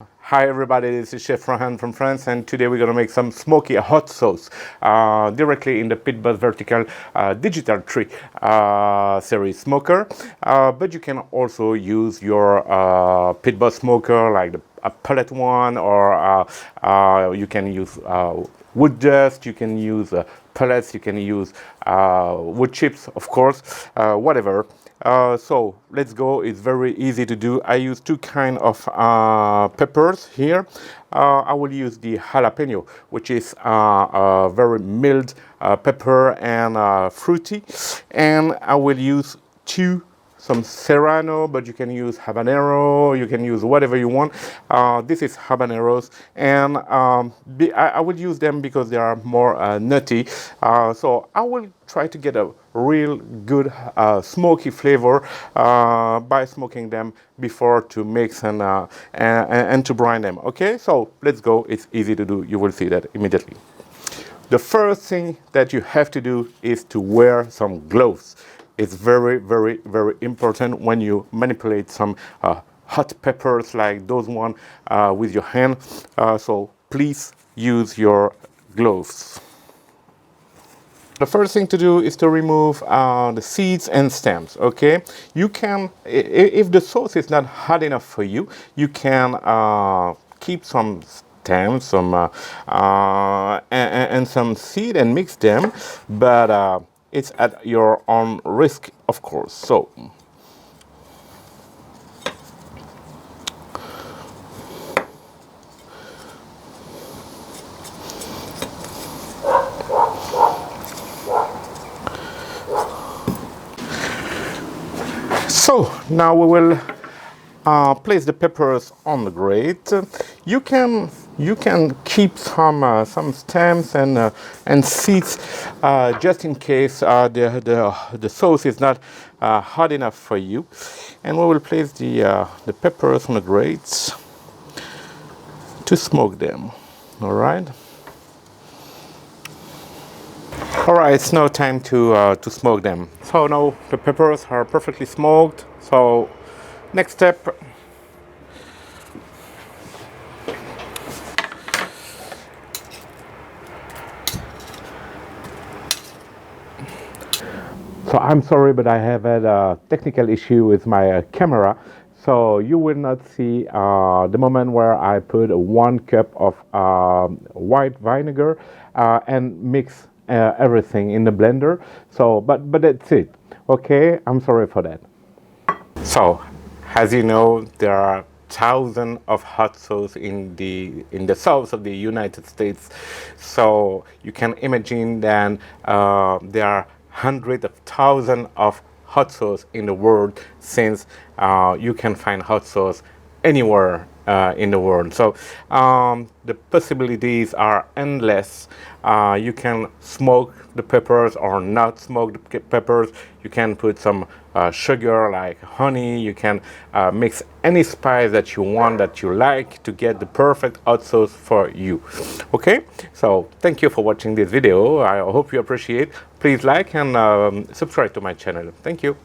Hi everybody, this is Chef Rohan from France, and today we're gonna make some smoky hot sauce directly in the Pit Boss Vertical Digital Tree series smoker. But you can also use your Pit Boss smoker like a pellet one, or you can use wood dust, you can use pellets, you can use wood chips, of course, whatever. So let's go. It's very easy to do. I use two kind of peppers here. I will use the jalapeno, which is a very mild pepper and fruity, and I will use some serrano, but you can use habanero, you can use whatever you want. This is habaneros, and I would use them because they are more nutty. So I will try to get a real good smoky flavor by smoking them before to mix and to brine them. Okay, so let's go. It's easy to do. You will see that immediately. The first thing that you have to do is to wear some gloves. It's very, very, very important when you manipulate some hot peppers like those one with your hand. So please use your gloves. The first thing to do is to remove the seeds and stems. Okay, you can, if the sauce is not hot enough for you, you can keep some stems, and some seed and mix them, but it's at your own risk, of course. So now we will place the peppers on the grate. You can keep some stems and seeds just in case the sauce is not hot enough for you. And we will place the peppers on the grates to smoke them. All right. All right, it's now time to smoke them. So now the peppers are perfectly smoked. So next step. So I'm sorry, but I have had a technical issue with my camera. So you will not see the moment where I put 1 cup of white vinegar and mix everything in the blender. So, but that's it. Okay, I'm sorry for that. So, as you know, there are thousands of hot sauce in the south of the United States. So you can imagine that there are hundreds of thousands of hot sauce in the world, since you can find hot sauce anywhere in the world. So the possibilities are endless. You can smoke the peppers or not smoke the peppers. You can put some sugar like honey. You can mix any spice that you want, that you like, to get the perfect hot sauce for you. Okay, so thank you for watching this video. I hope you appreciate. Please like and subscribe to my channel. Thank you.